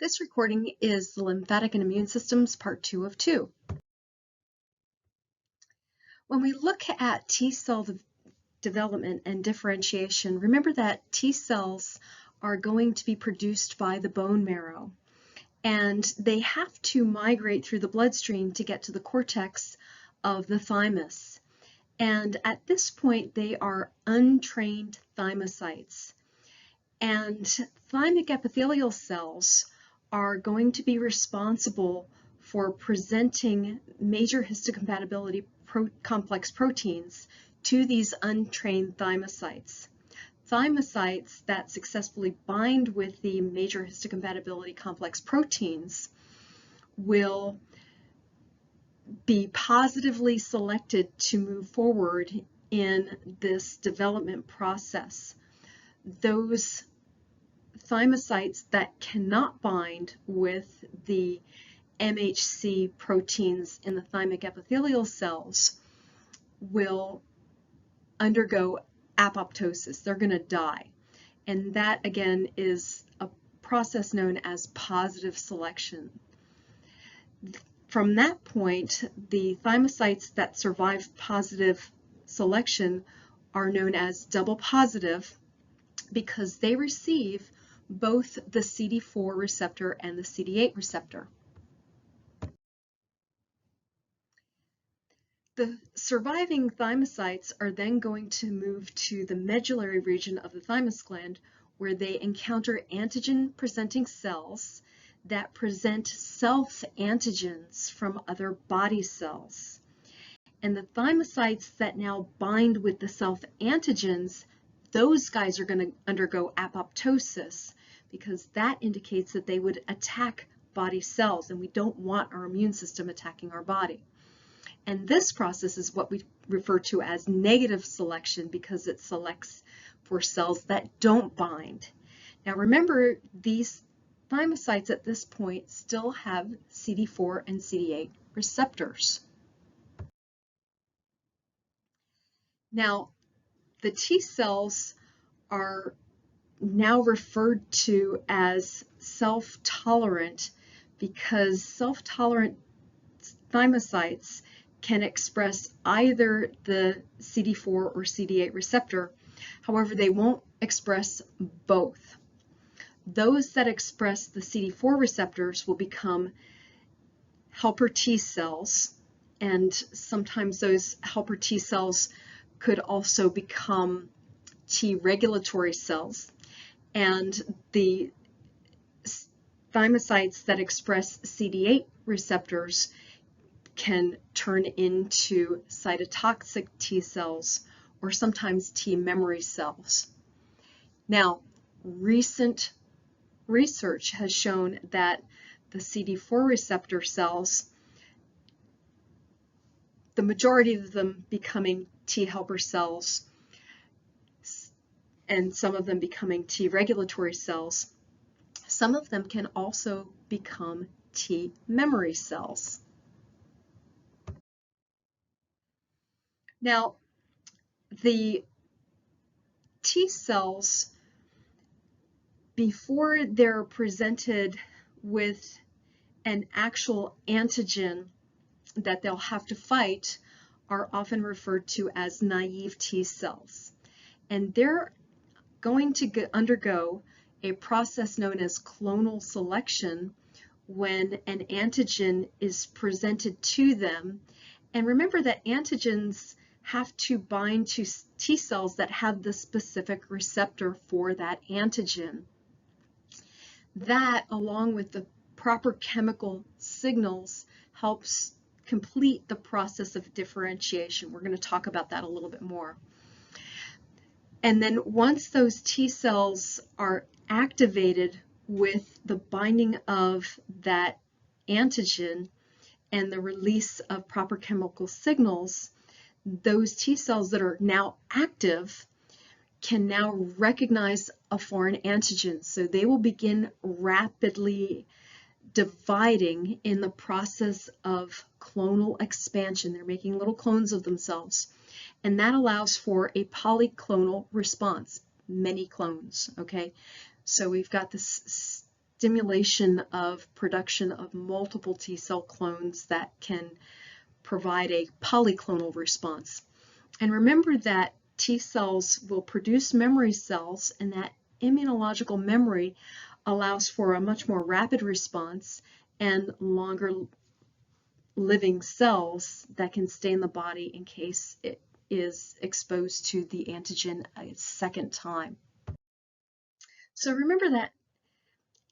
This recording is the Lymphatic and Immune Systems Part 2 of 2. When we look at T cell development and differentiation, remember that T cells are going to be produced by the bone marrow, and they have to migrate through the bloodstream to get to the cortex of the thymus. And at this point, they are untrained thymocytes. And thymic epithelial cells are going to be responsible for presenting major histocompatibility complex proteins to these untrained thymocytes. Thymocytes that successfully bind with the major histocompatibility complex proteins will be positively selected to move forward in this development process. Those thymocytes that cannot bind with the MHC proteins in the thymic epithelial cells will undergo apoptosis. They're going to die. And that, again, is a process known as positive selection. From that point, the thymocytes that survive positive selection are known as double positive because they receive both the CD4 receptor and the CD8 receptor. The surviving thymocytes are then going to move to the medullary region of the thymus gland, where they encounter antigen-presenting cells that present self-antigens from other body cells. And the thymocytes that now bind with the self-antigens, those guys are going to undergo apoptosis because that indicates that they would attack body cells, and we don't want our immune system attacking our body. And this process is what we refer to as negative selection because it selects for cells that don't bind. Now remember, these thymocytes at this point still have CD4 and CD8 receptors. Now, the T cells are now referred to as self-tolerant because self-tolerant thymocytes can express either the CD4 or CD8 receptor. However, they won't express both. Those that express the CD4 receptors will become helper T cells, and sometimes those helper T cells could also become T regulatory cells. And the thymocytes that express CD8 receptors can turn into cytotoxic T cells or sometimes T memory cells. Now, recent research has shown that the CD4 receptor cells, the majority of them becoming T helper cells and some of them becoming T regulatory cells, some of them can also become T memory cells. Now, the T cells, before they're presented with an actual antigen that they'll have to fight, are often referred to as naive T cells. And they're going to undergo a process known as clonal selection when an antigen is presented to them. And remember that antigens have to bind to T cells that have the specific receptor for that antigen. That, along with the proper chemical signals, helps complete the process of differentiation. We're going to talk about that a little bit more. And then once those T cells are activated with the binding of that antigen and the release of proper chemical signals, those T cells that are now active can now recognize a foreign antigen. So they will begin rapidly dividing in the process of clonal expansion. They're making little clones of themselves. And that allows for a polyclonal response, many clones, okay? So we've got this stimulation of production of multiple T cell clones that can provide a polyclonal response. And remember that T cells will produce memory cells, and that immunological memory allows for a much more rapid response and longer living cells that can stay in the body in case it is exposed to the antigen a second time. So remember that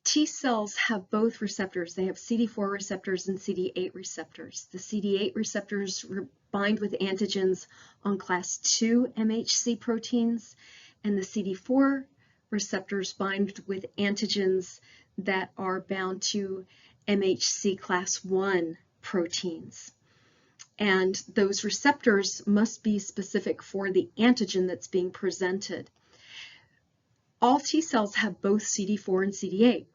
T cells have both receptors. They have CD4 receptors and CD8 receptors. The CD8 receptors bind with antigens on class II MHC proteins, and the CD4 receptors bind with antigens that are bound to MHC class I proteins. And those receptors must be specific for the antigen that's being presented. All T cells have both CD4 and CD8.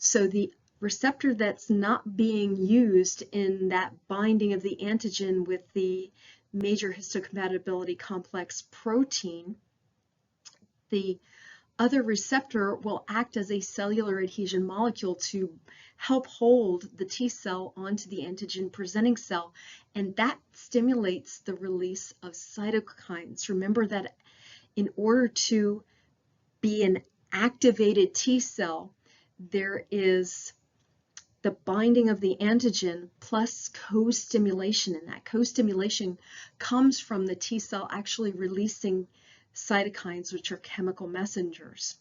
So the receptor that's not being used in that binding of the antigen with the major histocompatibility complex protein, the other receptor will act as a cellular adhesion molecule to help hold the T cell onto the antigen presenting cell, and that stimulates the release of cytokines. Remember that in order to be an activated T cell, there is the binding of the antigen plus co-stimulation, and that co-stimulation comes from the T cell actually releasing cytokines, which are chemical messengers.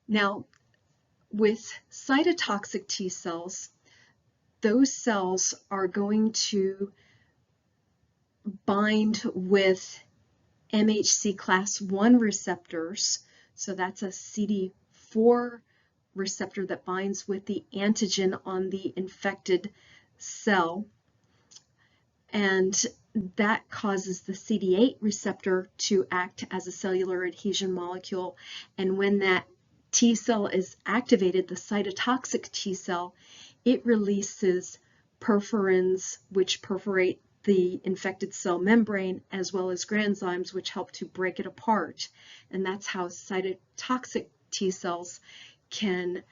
Now, with cytotoxic T cells, those cells are going to bind with MHC class I receptors, so that's a CD4 receptor that binds with the antigen on the infected cell, and that causes the CD8 receptor to act as a cellular adhesion molecule. And when that T cell is activated, the cytotoxic T cell, it releases perforins, which perforate the infected cell membrane, as well as granzymes, which help to break it apart. And that's how cytotoxic T cells can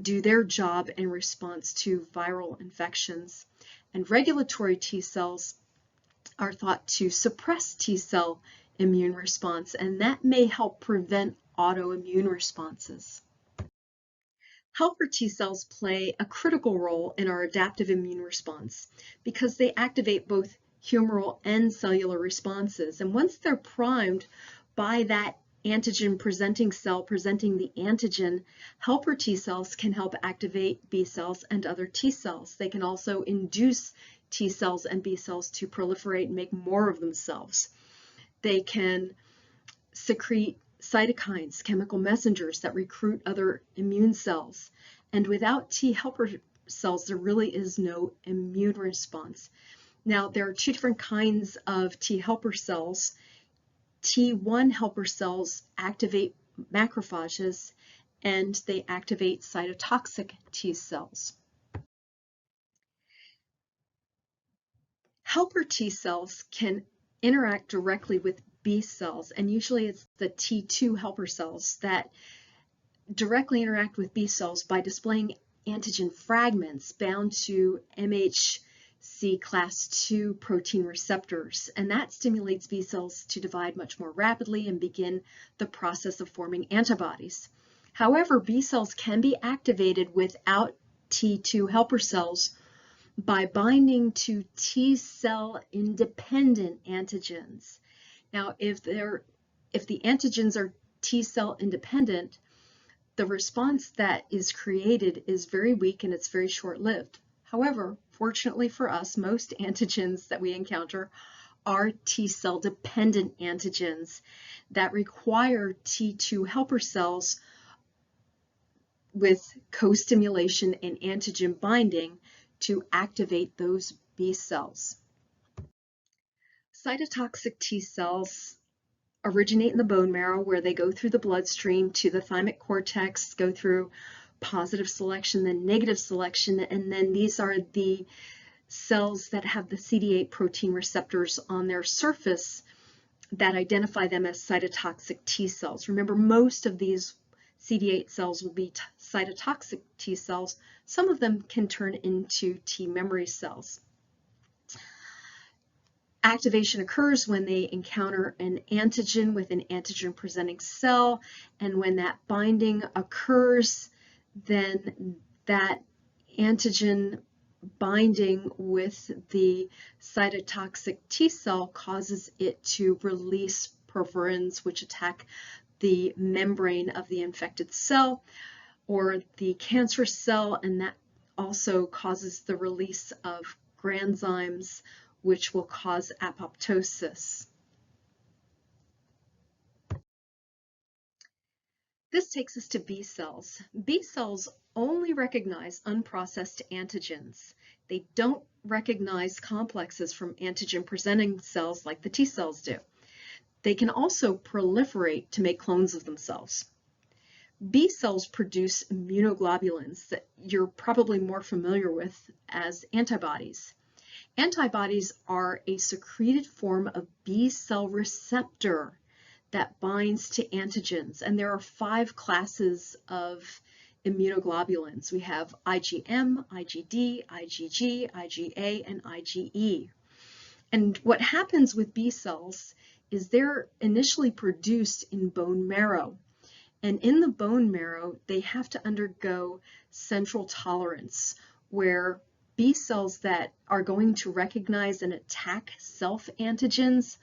do their job in response to viral infections. And regulatory T cells are thought to suppress T cell immune response, and that may help prevent autoimmune responses. Helper T cells play a critical role in our adaptive immune response because they activate both humoral and cellular responses. And once they're primed by that antigen presenting cell presenting the antigen, helper T cells can help activate B cells and other T cells. They can also induce T cells and B cells to proliferate and make more of themselves. They can secrete cytokines, chemical messengers that recruit other immune cells. And without T helper cells, there really is no immune response. Now, there are two different kinds of T helper cells. T1 helper cells activate macrophages, and they activate cytotoxic T cells. Helper T cells can interact directly with B cells, and usually it's the T2 helper cells that directly interact with B cells by displaying antigen fragments bound to MHC class II protein receptors, and that stimulates B cells to divide much more rapidly and begin the process of forming antibodies. However, B cells can be activated without T2 helper cells by binding to T cell independent antigens. Now, if the antigens are T cell independent, the response that is created is very weak and it's very short-lived. However, fortunately for us, most antigens that we encounter are T cell dependent antigens that require T2 helper cells with co-stimulation and antigen binding to activate those B cells. Cytotoxic T cells originate in the bone marrow, where they go through the bloodstream to the thymic cortex, go through positive selection, then negative selection, and then these are the cells that have the CD8 protein receptors on their surface that identify them as cytotoxic T cells. Remember, most of these CD8 cells will be cytotoxic T cells. Some of them can turn into T memory cells. Activation occurs when they encounter an antigen with an antigen-presenting cell, and when that binding occurs, then that antigen binding with the cytotoxic T cell causes it to release perforins, which attack the membrane of the infected cell or the cancerous cell, and that also causes the release of granzymes, which will cause apoptosis. This takes us to B cells. B cells only recognize unprocessed antigens. They don't recognize complexes from antigen-presenting cells like the T cells do. They can also proliferate to make clones of themselves. B cells produce immunoglobulins that you're probably more familiar with as antibodies. Antibodies are a secreted form of B cell receptor that binds to antigens, and there are 5 classes of immunoglobulins. We have IgM, IgD, IgG, IgA, and IgE. And what happens with B cells is they're initially produced in bone marrow. And in the bone marrow, they have to undergo central tolerance, where B cells that are going to recognize and attack self-antigens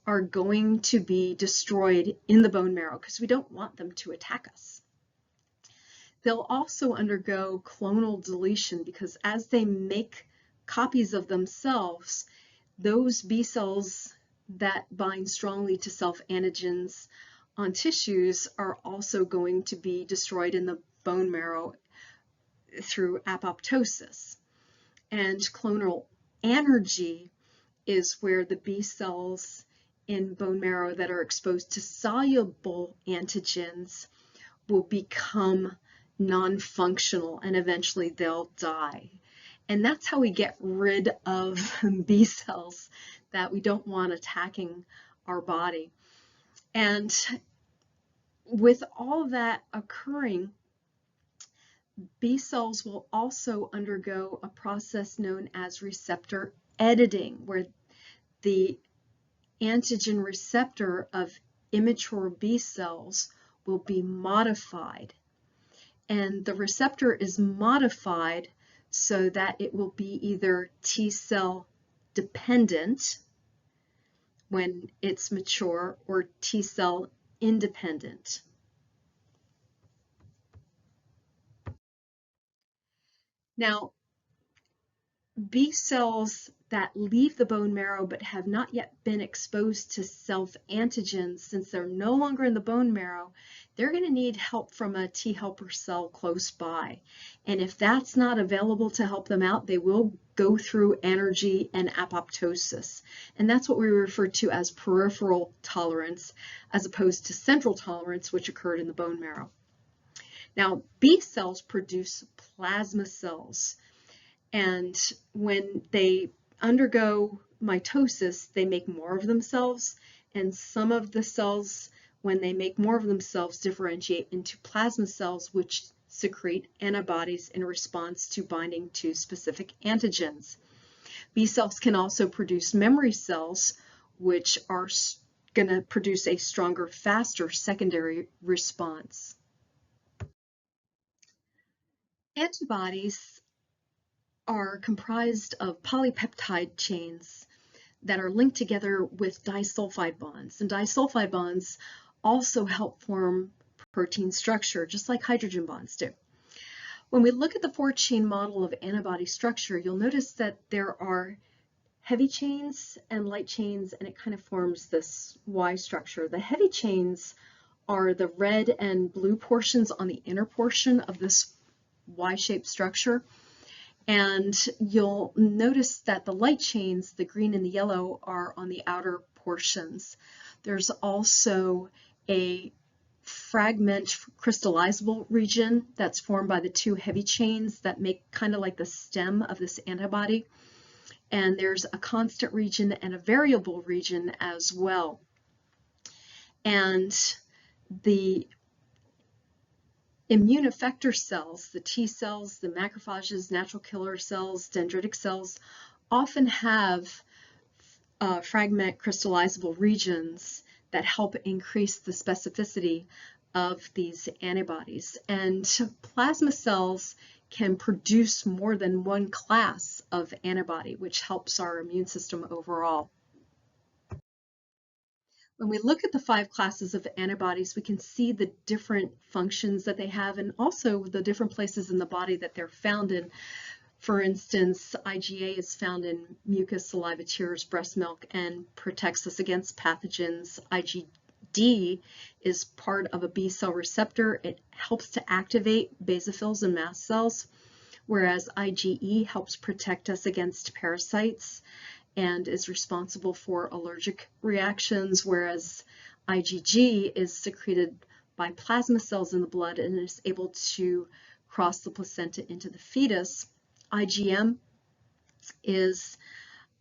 are going to be destroyed in the bone marrow because we don't want them to attack us. They'll also undergo clonal deletion because as they make copies of themselves, those B cells that bind strongly to self-antigens on tissues are also going to be destroyed in the bone marrow through apoptosis. And clonal anergy is where the B cells in bone marrow that are exposed to soluble antigens will become non-functional and eventually they'll die. And that's how we get rid of B cells that we don't want attacking our body. And with all that occurring, B cells will also undergo a process known as receptor editing, where the antigen receptor of immature B cells will be modified. And the receptor is modified so that it will be either T cell dependent when it's mature or T cell independent. Now, B cells that leave the bone marrow but have not yet been exposed to self-antigens, since they're no longer in the bone marrow, they're going to need help from a T helper cell close by. And if that's not available to help them out, they will go through anergy and apoptosis. And that's what we refer to as peripheral tolerance, as opposed to central tolerance, which occurred in the bone marrow. Now, B cells produce plasma cells. And when they undergo mitosis, they make more of themselves, and some of the cells, when they make more of themselves, differentiate into plasma cells, which secrete antibodies in response to binding to specific antigens. B cells can also produce memory cells, which are going to produce a stronger, faster secondary response. Antibodies are comprised of polypeptide chains that are linked together with disulfide bonds. And disulfide bonds also help form protein structure, just like hydrogen bonds do. When we look at the 4-chain model of antibody structure, you'll notice that there are heavy chains and light chains, and it kind of forms this Y structure. The heavy chains are the red and blue portions on the inner portion of this Y-shaped structure. And you'll notice that the light chains, the green and the yellow, are on the outer portions. There's also a fragment crystallizable region that's formed by the 2 heavy chains that make kind of like the stem of this antibody. And there's a constant region and a variable region as well. And the Immune effector cells, the T cells, the macrophages, natural killer cells, dendritic cells, often have fragment crystallizable regions that help increase the specificity of these antibodies. And plasma cells can produce more than one class of antibody, which helps our immune system overall. When we look at the 5 classes of antibodies, we can see the different functions that they have and also the different places in the body that they're found in. For instance, IgA is found in mucus, saliva, tears, breast milk, and protects us against pathogens. IgD is part of a B cell receptor. It helps to activate basophils and mast cells, whereas IgE helps protect us against parasites and is responsible for allergic reactions, whereas IgG is secreted by plasma cells in the blood and is able to cross the placenta into the fetus. IgM is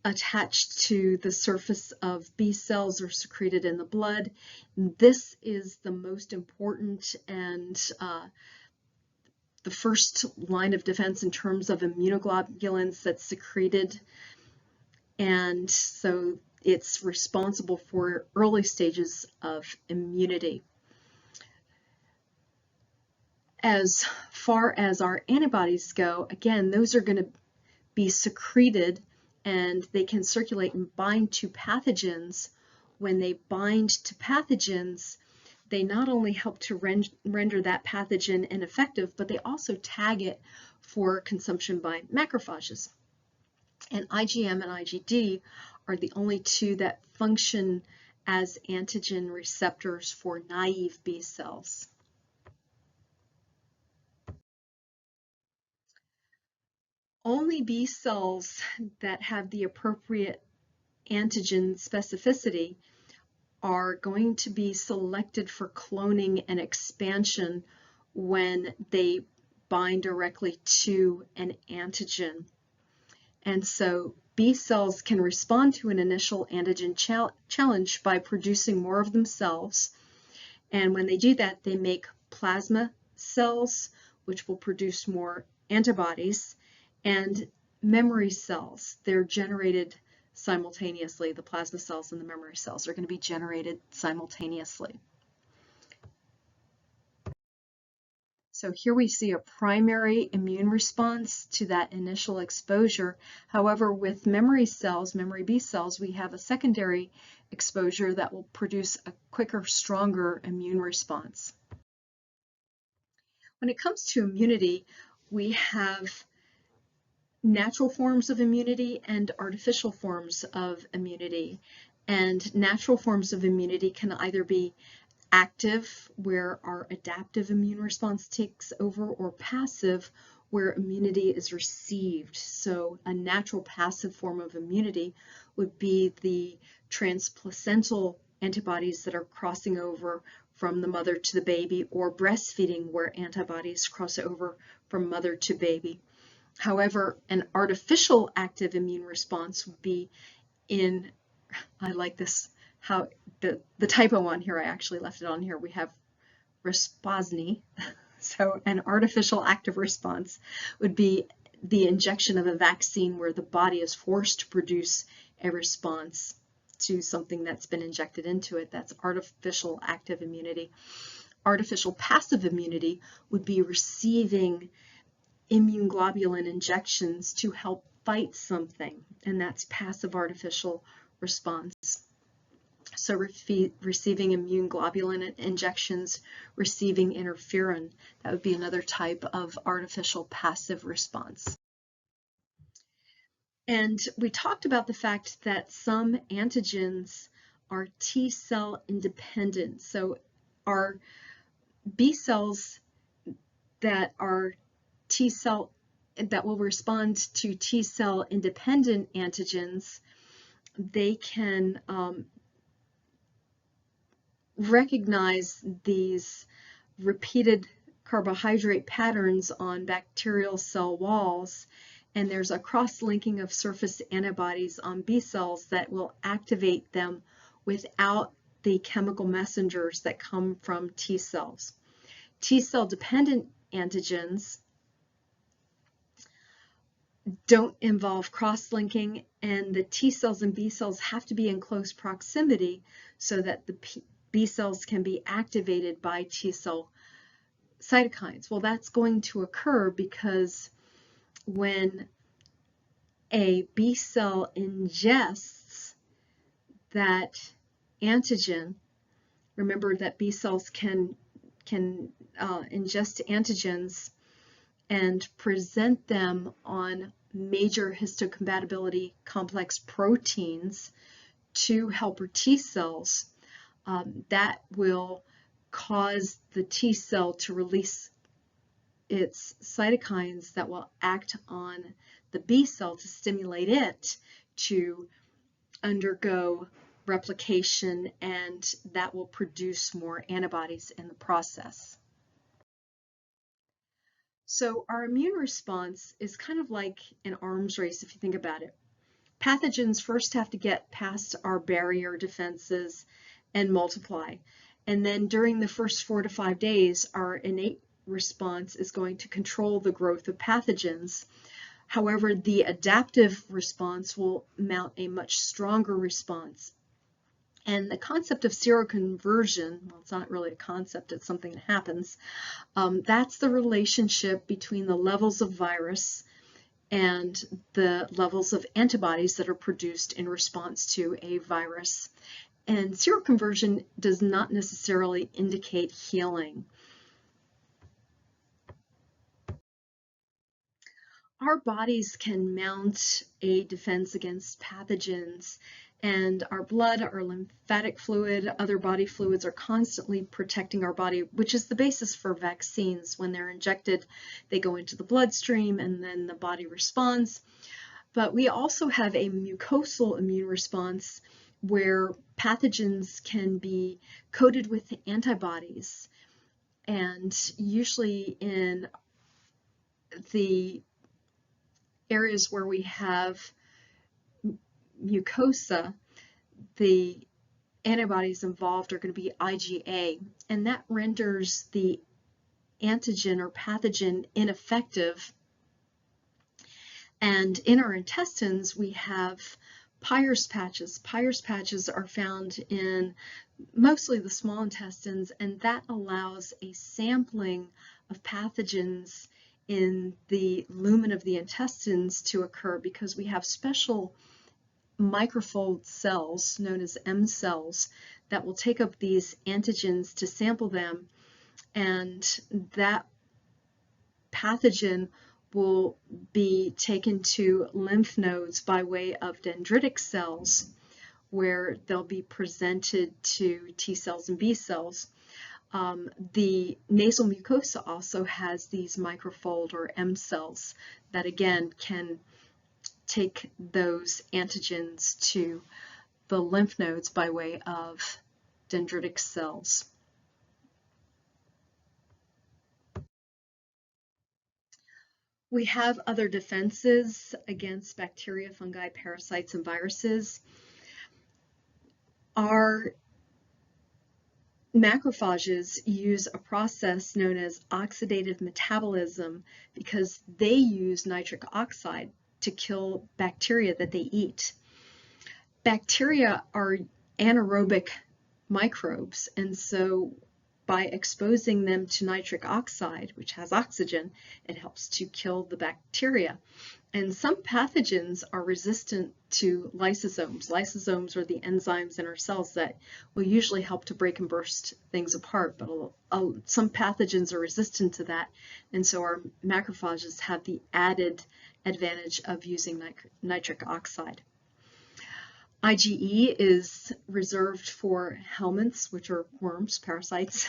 attached to the surface of B cells or secreted in the blood. This is the most important and the first line of defense in terms of immunoglobulins that's secreted, and so it's responsible for early stages of immunity. As far as our antibodies go, again, those are going to be secreted and they can circulate and bind to pathogens. When they bind to pathogens, they not only help to render that pathogen ineffective, but they also tag it for consumption by macrophages. And IgM and IgD are the only two that function as antigen receptors for naive B cells. Only B cells that have the appropriate antigen specificity are going to be selected for cloning and expansion when they bind directly to an antigen. And so B cells can respond to an initial antigen challenge by producing more of themselves. And when they do that, they make plasma cells, which will produce more antibodies, and memory cells. They're generated simultaneously. The plasma cells and the memory cells are going to be generated simultaneously. So here we see a primary immune response to that initial exposure. However, with memory cells, memory B cells, we have a secondary exposure that will produce a quicker, stronger immune response. When it comes to immunity, we have natural forms of immunity and artificial forms of immunity. And natural forms of immunity can either be active, where our adaptive immune response takes over, or passive, where immunity is received. So a natural passive form of immunity would be the transplacental antibodies that are crossing over from the mother to the baby, or breastfeeding, where antibodies cross over from mother to baby. However, an artificial active immune response would be in, I like this, how the typo on here, I actually left it on here. We have Rispozny. So an artificial active response would be the injection of a vaccine where the body is forced to produce a response to something that's been injected into it. That's artificial active immunity. Artificial passive immunity would be receiving immune globulin injections to help fight something, and that's passive artificial response. So receiving immune globulin injections, receiving interferon, that would be another type of artificial passive response. And we talked about the fact that some antigens are T cell independent. So our B cells that are T cell that will respond to T cell independent antigens, they can recognize these repeated carbohydrate patterns on bacterial cell walls, and there's a cross-linking of surface antibodies on B cells that will activate them without the chemical messengers that come from T cells. T cell dependent antigens don't involve cross-linking, and the T cells and B cells have to be in close proximity so that the B cells can be activated by T cell cytokines. Well, that's going to occur because when a B cell ingests that antigen, remember that B cells can ingest antigens and present them on major histocompatibility complex proteins to helper T cells, that will cause the T cell to release its cytokines that will act on the B cell to stimulate it to undergo replication, and that will produce more antibodies in the process. So our immune response is kind of like an arms race if you think about it. Pathogens first have to get past our barrier defenses and multiply. And then during the first 4 to 5 days, our innate response is going to control the growth of pathogens. However, the adaptive response will mount a much stronger response. And the concept of seroconversion, well, it's not really a concept, it's something that happens. That's the relationship between the levels of virus and the levels of antibodies that are produced in response to a virus. And seroconversion does not necessarily indicate healing. Our bodies can mount a defense against pathogens, and our blood, our lymphatic fluid, other body fluids are constantly protecting our body, which is the basis for vaccines. When they're injected, they go into the bloodstream and then the body responds. But we also have a mucosal immune response where pathogens can be coated with antibodies, and usually in the areas where we have mucosa, the antibodies involved are going to be IgA, and that renders the antigen or pathogen ineffective. And in our intestines, we have Peyer's patches. Peyer's patches are found in mostly the small intestines, and that allows a sampling of pathogens in the lumen of the intestines to occur because we have special microfold cells known as M cells that will take up these antigens to sample them, and that pathogen will be taken to lymph nodes by way of dendritic cells, where they'll be presented to T cells and B cells. The nasal mucosa also has these microfold or M cells that again can take those antigens to the lymph nodes by way of dendritic cells. We have other defenses against bacteria, fungi, parasites, and viruses. Our macrophages use a process known as oxidative metabolism because they use nitric oxide to kill bacteria that they eat. Bacteria are anaerobic microbes, and so by exposing them to nitric oxide, which has oxygen, it helps to kill the bacteria. And some pathogens are resistant to lysosomes. Lysosomes are the enzymes in our cells that will usually help to break and burst things apart, but some pathogens are resistant to that, and so our macrophages have the added advantage of using nitric oxide. IgE is reserved for helminths, which are worms, parasites.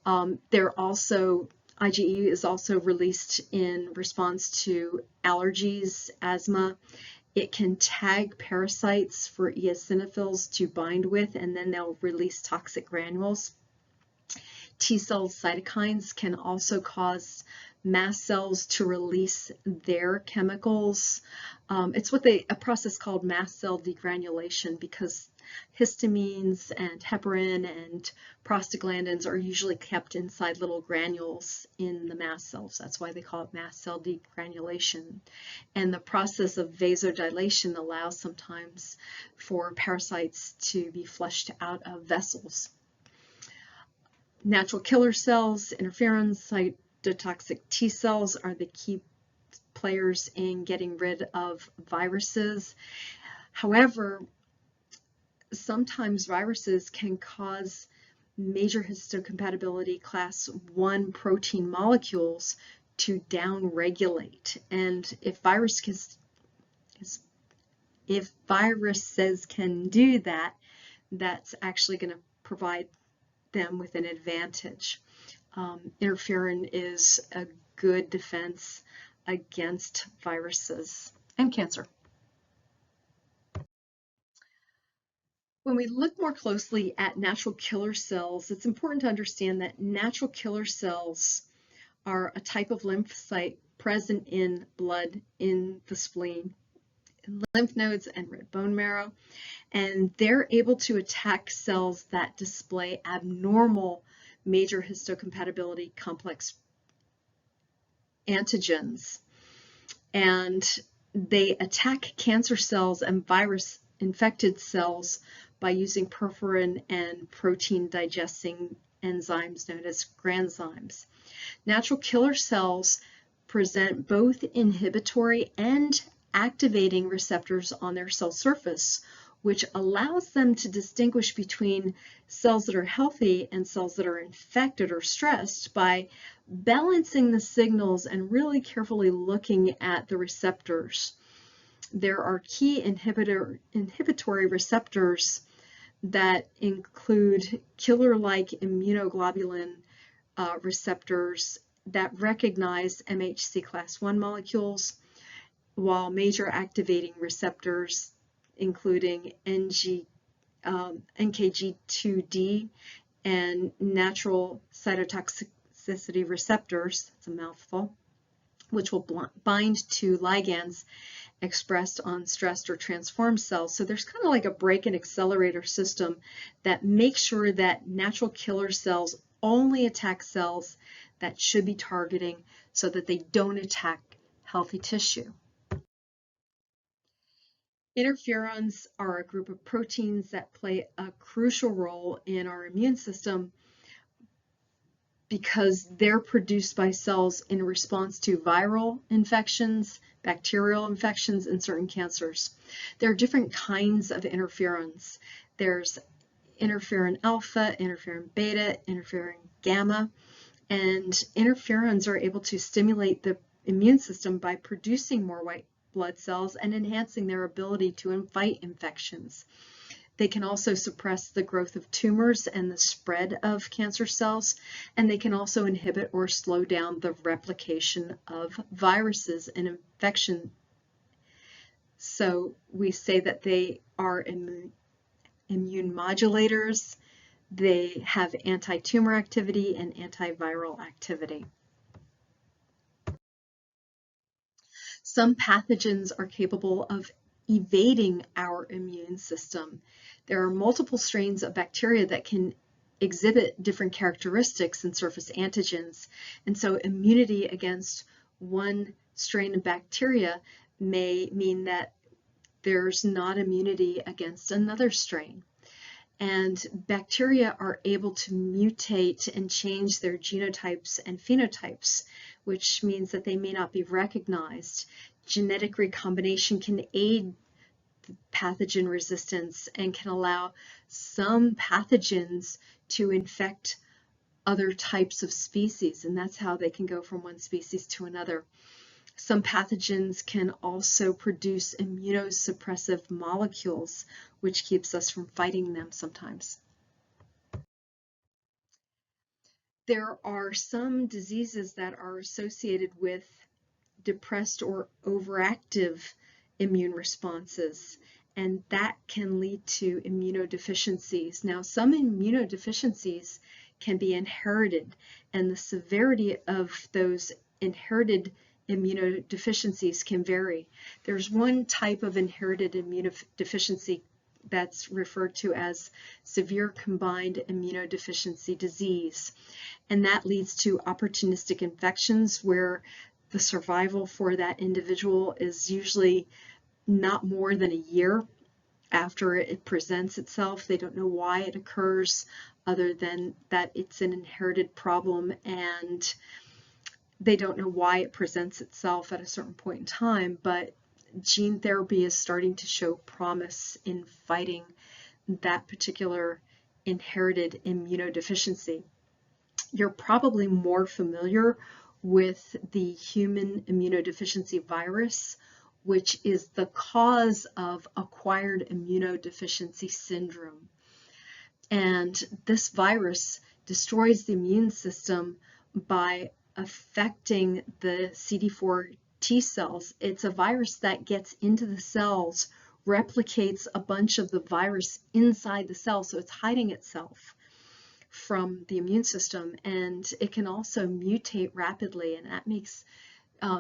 IgE is also released in response to allergies, asthma. It can tag parasites for eosinophils to bind with, and then they'll release toxic granules. T cell cytokines can also cause mast cells to release their chemicals. It's a process called mast cell degranulation, because histamines and heparin and prostaglandins are usually kept inside little granules in the mast cells. That's why they call it mast cell degranulation. And the process of vasodilation allows sometimes for parasites to be flushed out of vessels. Natural killer cells, interferons, cytotoxic T cells are the key players in getting rid of viruses. However, sometimes viruses can cause major histocompatibility class 1 protein molecules to downregulate. And if viruses can do that, that's actually going to provide them with an advantage. Interferon is a good defense against viruses and cancer. When we look more closely at natural killer cells, it's important to understand that natural killer cells are a type of lymphocyte present in blood, in the spleen, in lymph nodes, and red bone marrow. And they're able to attack cells that display abnormal major histocompatibility complex antigens. And they attack cancer cells and virus-infected cells by using perforin and protein digesting enzymes known as granzymes. Natural killer cells present both inhibitory and activating receptors on their cell surface, which allows them to distinguish between cells that are healthy and cells that are infected or stressed by balancing the signals and really carefully looking at the receptors. There are key inhibitory receptors that include killer-like immunoglobulin receptors that recognize MHC class 1 molecules, while major activating receptors including NKG2D and natural cytotoxicity receptors, it's a mouthful, which will bind to ligands expressed on stressed or transformed cells. So there's kind of like a brake and accelerator system that makes sure that natural killer cells only attack cells that should be targeting so that they don't attack healthy tissue. Interferons are a group of proteins that play a crucial role in our immune system because they're produced by cells in response to viral infections, bacterial infections, and certain cancers. There are different kinds of interferons. There's interferon alpha, interferon beta, interferon gamma, and interferons are able to stimulate the immune system by producing more white blood cells and enhancing their ability to fight infections. They can also suppress the growth of tumors and the spread of cancer cells, and they can also inhibit or slow down the replication of viruses and infection. So we say that they are immune modulators. They have anti-tumor activity and antiviral activity. Some pathogens are capable of evading our immune system. There are multiple strains of bacteria that can exhibit different characteristics in surface antigens, and so immunity against one strain of bacteria may mean that there's not immunity against another strain. And bacteria are able to mutate and change their genotypes and phenotypes, which means that they may not be recognized. Genetic recombination can aid pathogen resistance and can allow some pathogens to infect other types of species, and that's how they can go from one species to another. Some pathogens can also produce immunosuppressive molecules, which keeps us from fighting them sometimes. There are some diseases that are associated with depressed or overactive immune responses, and that can lead to immunodeficiencies. Now, some immunodeficiencies can be inherited, and the severity of those inherited immunodeficiencies can vary. There's one type of inherited immunodeficiency that's referred to as severe combined immunodeficiency disease, and that leads to opportunistic infections where the survival for that individual is usually not more than a year after it presents itself. They don't know why it occurs other than that it's an inherited problem, and they don't know why it presents itself at a certain point in time, but gene therapy is starting to show promise in fighting that particular inherited immunodeficiency. You're probably more familiar with the human immunodeficiency virus, which is the cause of acquired immunodeficiency syndrome. And this virus destroys the immune system by affecting the CD4 T cells. It's a virus that gets into the cells, replicates a bunch of the virus inside the cell, so it's hiding itself from the immune system, and it can also mutate rapidly, and that makes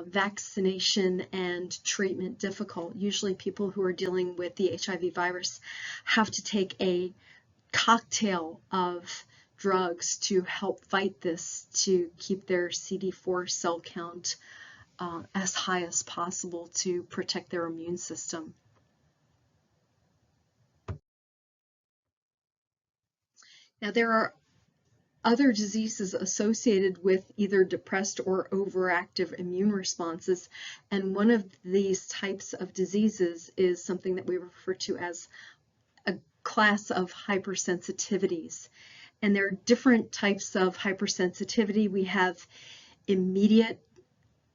vaccination and treatment difficult. Usually people who are dealing with the HIV virus have to take a cocktail of drugs to help fight this, to keep their CD4 cell count as high as possible to protect their immune system. Now, there are other diseases associated with either depressed or overactive immune responses, and one of these types of diseases is something that we refer to as a class of hypersensitivities. And there are different types of hypersensitivity. We have immediate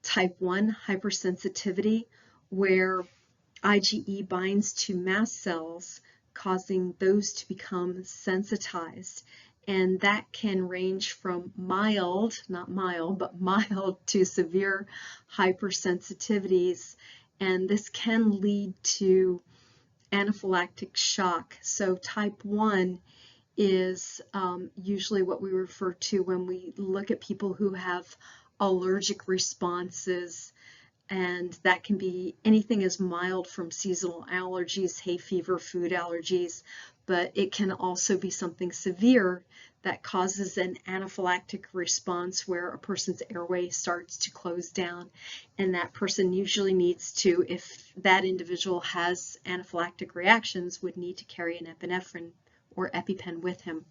type 1 hypersensitivity, where IgE binds to mast cells, causing those to become sensitized. And that can range from mild, not mild, but mild to severe hypersensitivities. And this can lead to anaphylactic shock. So type 1 is usually what we refer to when we look at people who have allergic responses, and that can be anything as mild from seasonal allergies, hay fever, food allergies, but it can also be something severe that causes an anaphylactic response where a person's airway starts to close down, and that person usually needs to, if that individual has anaphylactic reactions, would need to carry an epinephrine or EpiPen with him.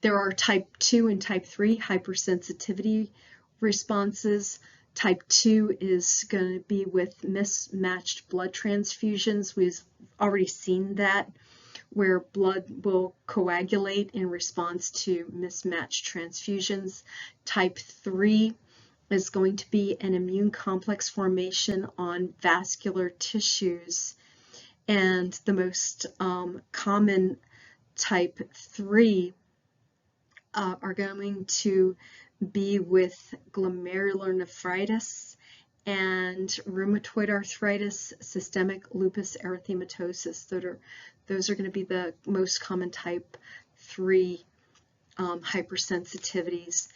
There are type 2 and type 3 hypersensitivity responses. Type 2 is going to be with mismatched blood transfusions. We've already seen that, where blood will coagulate in response to mismatched transfusions. Type 3 is going to be an immune complex formation on vascular tissues, and the most common type 3 are going to be with glomerulonephritis and rheumatoid arthritis, systemic lupus erythematosus. Those are going to be the most common type 3 hypersensitivities.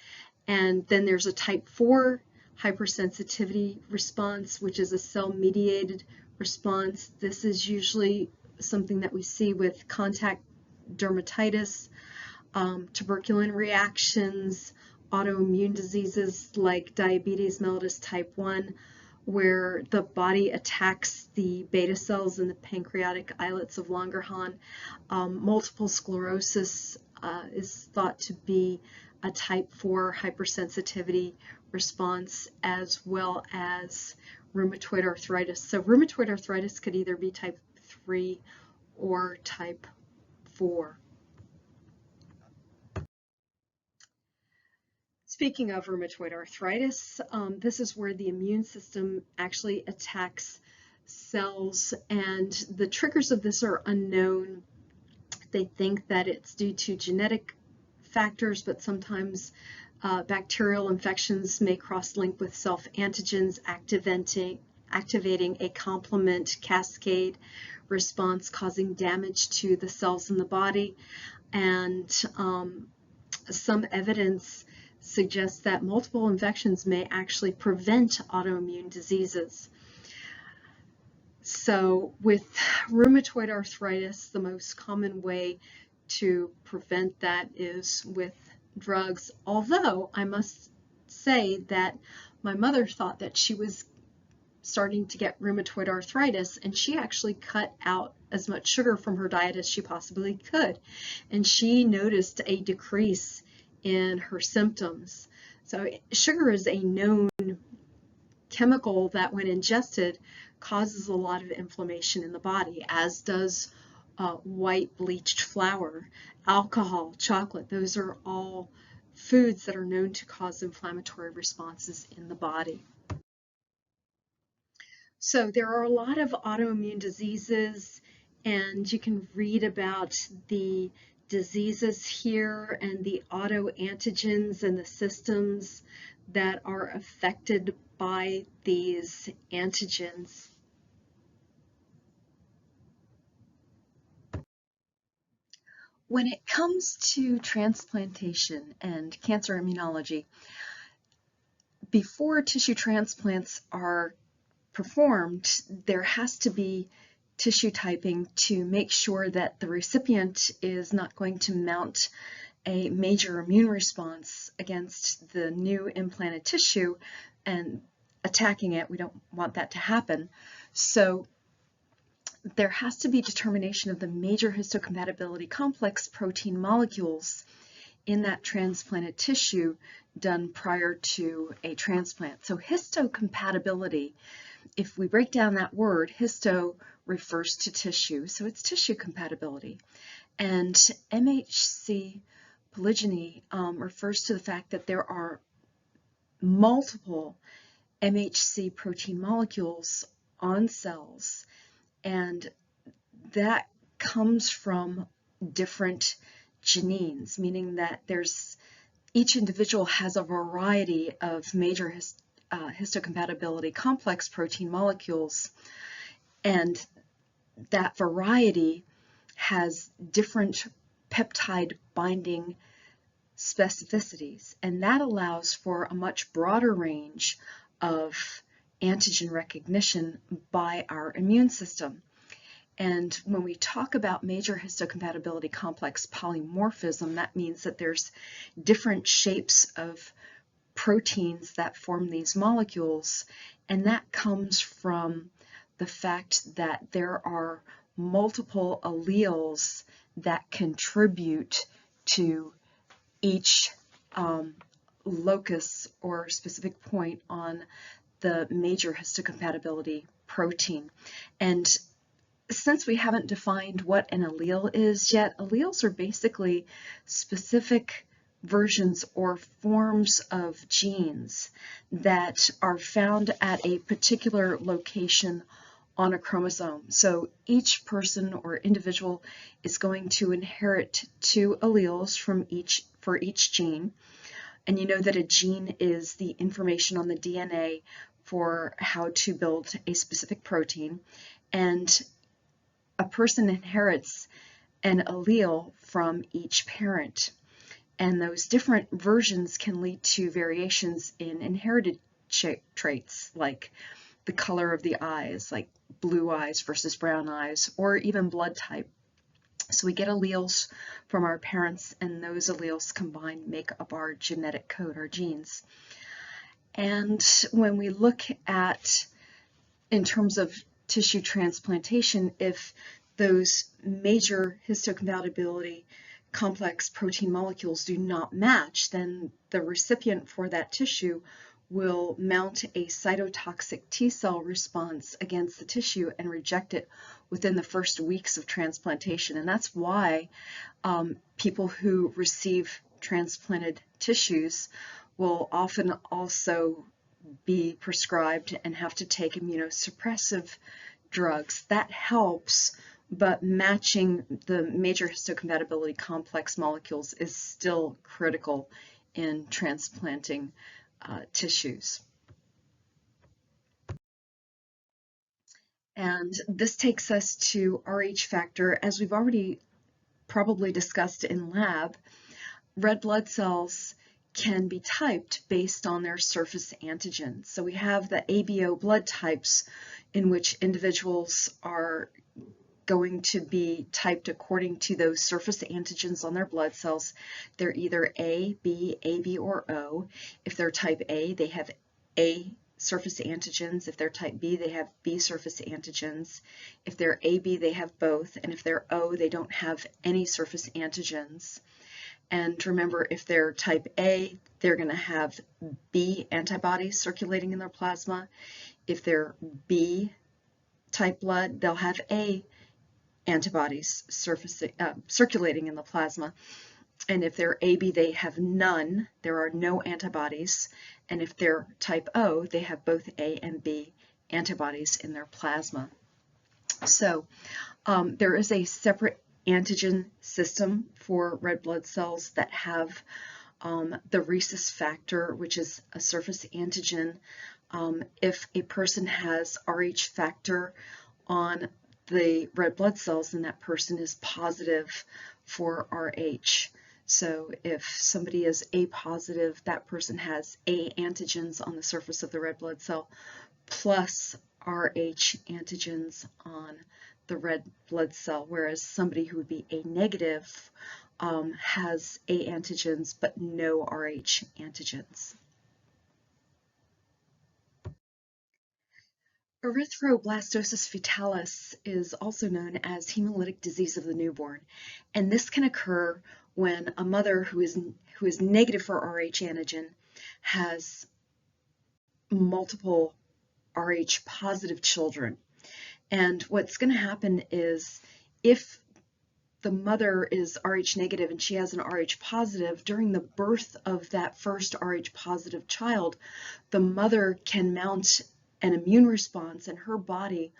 And then there's a type 4 hypersensitivity response, which is a cell-mediated response. This is usually something that we see with contact dermatitis, tuberculin reactions, autoimmune diseases like diabetes mellitus type 1, where the body attacks the beta cells in the pancreatic islets of Langerhans. Multiple sclerosis is thought to be a type 4 hypersensitivity response, as well as rheumatoid arthritis. So rheumatoid arthritis could either be type 3 or type 4. Speaking of rheumatoid arthritis, this is where the immune system actually attacks cells, and the triggers of this are unknown. They think that it's due to genetic factors, but sometimes bacterial infections may cross-link with self-antigens, activating a complement cascade response, causing damage to the cells in the body. And some evidence suggests that multiple infections may actually prevent autoimmune diseases. So with rheumatoid arthritis, the most common way to prevent that is with drugs, although I must say that my mother thought that she was starting to get rheumatoid arthritis, and she actually cut out as much sugar from her diet as she possibly could, and she noticed a decrease in her symptoms. So sugar is a known chemical that when ingested causes a lot of inflammation in the body, as does white bleached flour, alcohol, chocolate. Those are all foods that are known to cause inflammatory responses in the body. So there are a lot of autoimmune diseases, and you can read about the diseases here and the autoantigens and the systems that are affected by these antigens. When it comes to transplantation and cancer immunology, before tissue transplants are performed, there has to be tissue typing to make sure that the recipient is not going to mount a major immune response against the new implanted tissue and attacking it. We don't want that to happen. So there has to be determination of the major histocompatibility complex protein molecules in that transplanted tissue done prior to a transplant. So histocompatibility, if we break down that word, histo refers to tissue, so it's tissue compatibility. And MHC polygyny refers to the fact that there are multiple MHC protein molecules on cells, and that comes from different genes, meaning that each individual has a variety of major histocompatibility complex protein molecules, and that variety has different peptide binding specificities, and that allows for a much broader range of antigen recognition by our immune system. And when we talk about major histocompatibility complex polymorphism, that means that there's different shapes of proteins that form these molecules, and that comes from the fact that there are multiple alleles that contribute to each locus or specific point on the major histocompatibility protein. And since we haven't defined what an allele is yet, alleles are basically specific versions or forms of genes that are found at a particular location on a chromosome. So each person or individual is going to inherit 2 alleles for each gene. And you know that a gene is the information on the DNA for how to build a specific protein. And a person inherits an allele from each parent. And those different versions can lead to variations in inherited traits, like the color of the eyes, like blue eyes versus brown eyes, or even blood type. So we get alleles from our parents, and those alleles combined make up our genetic code, our genes. And when we look at, in terms of tissue transplantation, if those major histocompatibility complex protein molecules do not match, then the recipient for that tissue will mount a cytotoxic T cell response against the tissue and reject it within the first weeks of transplantation. And that's why people who receive transplanted tissues will often also be prescribed and have to take immunosuppressive drugs. That helps, but matching the major histocompatibility complex molecules is still critical in transplanting tissues. And this takes us to Rh factor. As we've already probably discussed in lab, red blood cells can be typed based on their surface antigen. So we have the ABO blood types in which individuals are going to be typed according to those surface antigens on their blood cells. They're either A, B, AB, or O. If they're type A, they have A surface antigens. If they're type B, they have B surface antigens. If they're AB, they have both. And if they're O, they don't have any surface antigens. And remember, if they're type A, they're going to have B antibodies circulating in their plasma. If they're B type blood, they'll have A antibodies circulating in the plasma. And if they're AB, they have none. There are no antibodies. And if they're type O, they have both A and B antibodies in their plasma. So there is a separate antigen system for red blood cells that have the rhesus factor, which is a surface antigen. If a person has Rh factor on the red blood cells, then that person is positive for Rh. So if somebody is A positive, that person has A antigens on the surface of the red blood cell plus Rh antigens on the red blood cell, whereas somebody who would be A negative has A antigens but no Rh antigens. Erythroblastosis fetalis is also known as hemolytic disease of the newborn, and this can occur when a mother who is negative for Rh antigen has multiple Rh positive children. And what's going to happen is if the mother is Rh negative and she has an Rh positive, during the birth of that first Rh positive child, the mother can mount an immune response and her body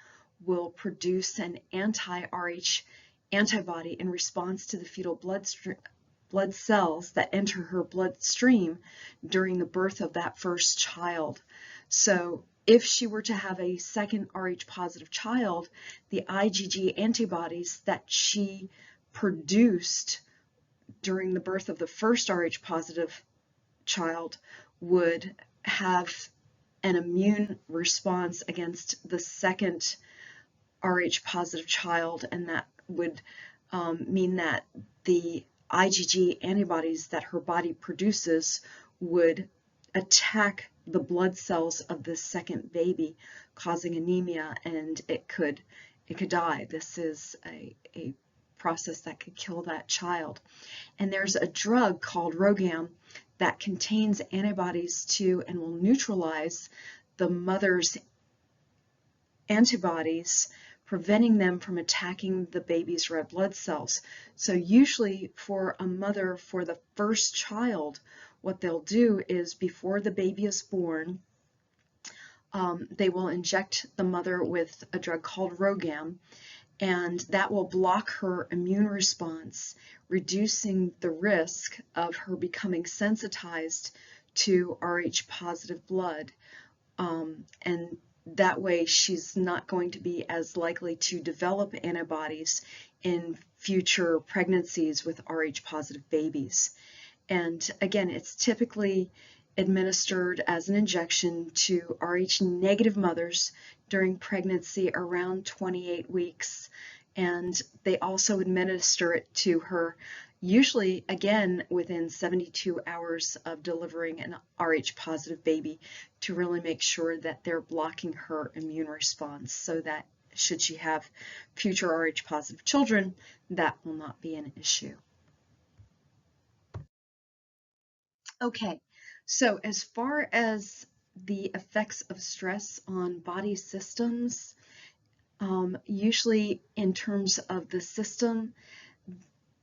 will produce an anti-Rh antibody in response to the fetal blood cells that enter her bloodstream during the birth of that first child. So if she were to have a second Rh positive child, the IgG antibodies that she produced during the birth of the first Rh positive child would have an immune response against the second Rh positive child, and that would mean that the IgG antibodies that her body produces would attack the blood cells of the second baby, causing anemia, and it could die. This is a process that could kill that child. And there's a drug called Rogam that contains antibodies to and will neutralize the mother's antibodies, preventing them from attacking the baby's red blood cells. So usually for a mother for the first child, what they'll do is before the baby is born, they will inject the mother with a drug called Rogam, and that will block her immune response, reducing the risk of her becoming sensitized to Rh positive blood. And that way she's not going to be as likely to develop antibodies in future pregnancies with Rh positive babies. And again, it's typically administered as an injection to Rh negative mothers during pregnancy around 28 weeks. And they also administer it to her usually, again, within 72 hours of delivering an Rh positive baby, to really make sure that they're blocking her immune response so that should she have future Rh positive children, that will not be an issue. Okay, so as far as the effects of stress on body systems, usually in terms of the system,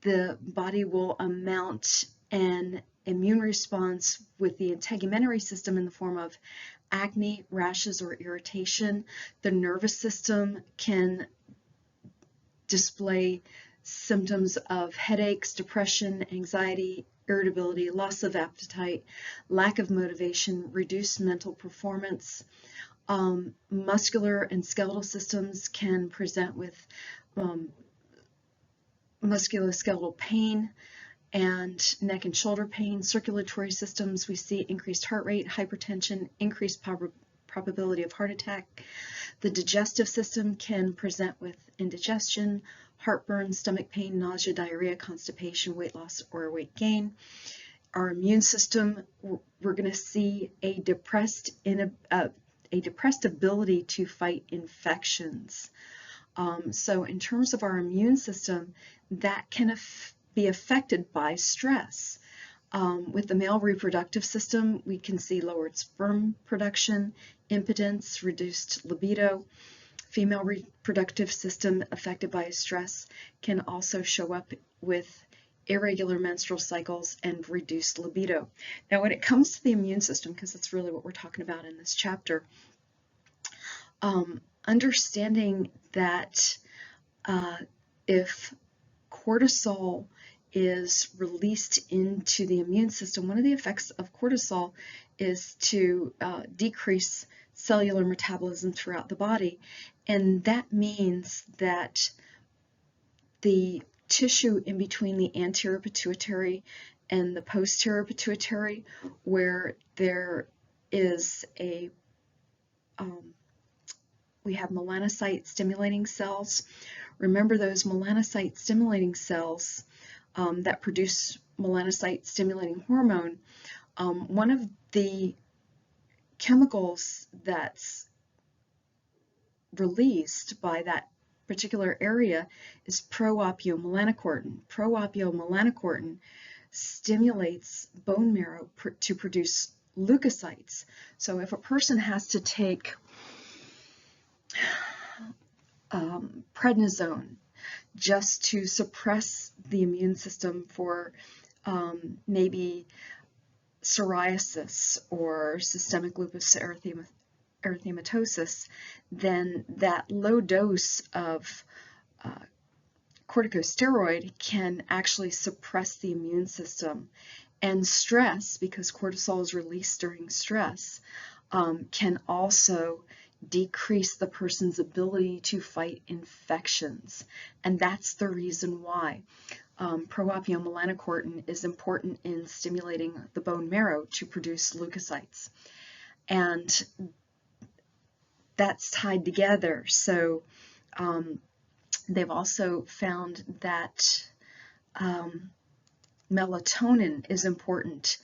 the body will mount an immune response with the integumentary system in the form of acne, rashes, or irritation. The nervous system can display symptoms of headaches, depression, anxiety, irritability, loss of appetite, lack of motivation, reduced mental performance. Muscular and skeletal systems can present with musculoskeletal pain, and neck and shoulder pain. Circulatory systems, we see increased heart rate, hypertension, increased probability of heart attack. The digestive system can present with indigestion, heartburn, stomach pain, nausea, diarrhea, constipation, weight loss, or weight gain. Our immune system, we're going to see a depressed ability to fight infections. So in terms of our immune system, that can be affected by stress. With the male reproductive system, we can see lowered sperm production, impotence, reduced libido. Female reproductive system affected by stress can also show up with irregular menstrual cycles and reduced libido. Now, when it comes to the immune system, because that's really what we're talking about in this chapter, understanding that if cortisol is released into the immune system, one of the effects of cortisol is to decrease cellular metabolism throughout the body, and that means that the tissue in between the anterior pituitary and the posterior pituitary, where there is a we have melanocyte stimulating cells. Remember those melanocyte stimulating cells that produce melanocyte stimulating hormone. One of the chemicals that's released by that particular area is pro-opiomelanocortin. Pro-opiomelanocortin stimulates bone marrow to produce leukocytes. So if a person has to take prednisone just to suppress the immune system for maybe psoriasis or systemic lupus erythematosus, then that low dose of corticosteroid can actually suppress the immune system. And stress, because cortisol is released during stress, can also decrease the person's ability to fight infections. And that's the reason why pro-opiomelanocortin is important in stimulating the bone marrow to produce leukocytes. And that's tied together. So they've also found that melatonin is important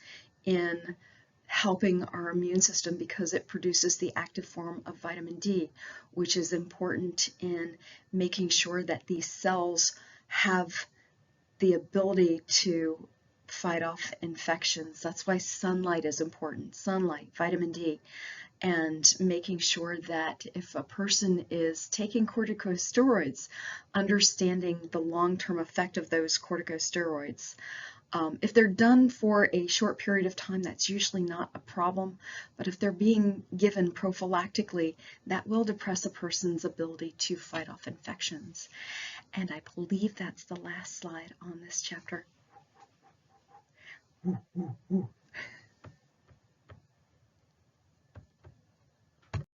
in helping our immune system because it produces the active form of vitamin D, which is important in making sure that these cells have the ability to fight off infections. That's why sunlight is important. Sunlight, vitamin D, and making sure that if a person is taking corticosteroids, understanding the long-term effect of those corticosteroids. If they're done for a short period of time, that's usually not a problem, but if they're being given prophylactically, that will depress a person's ability to fight off infections. And I believe that's the last slide on this chapter.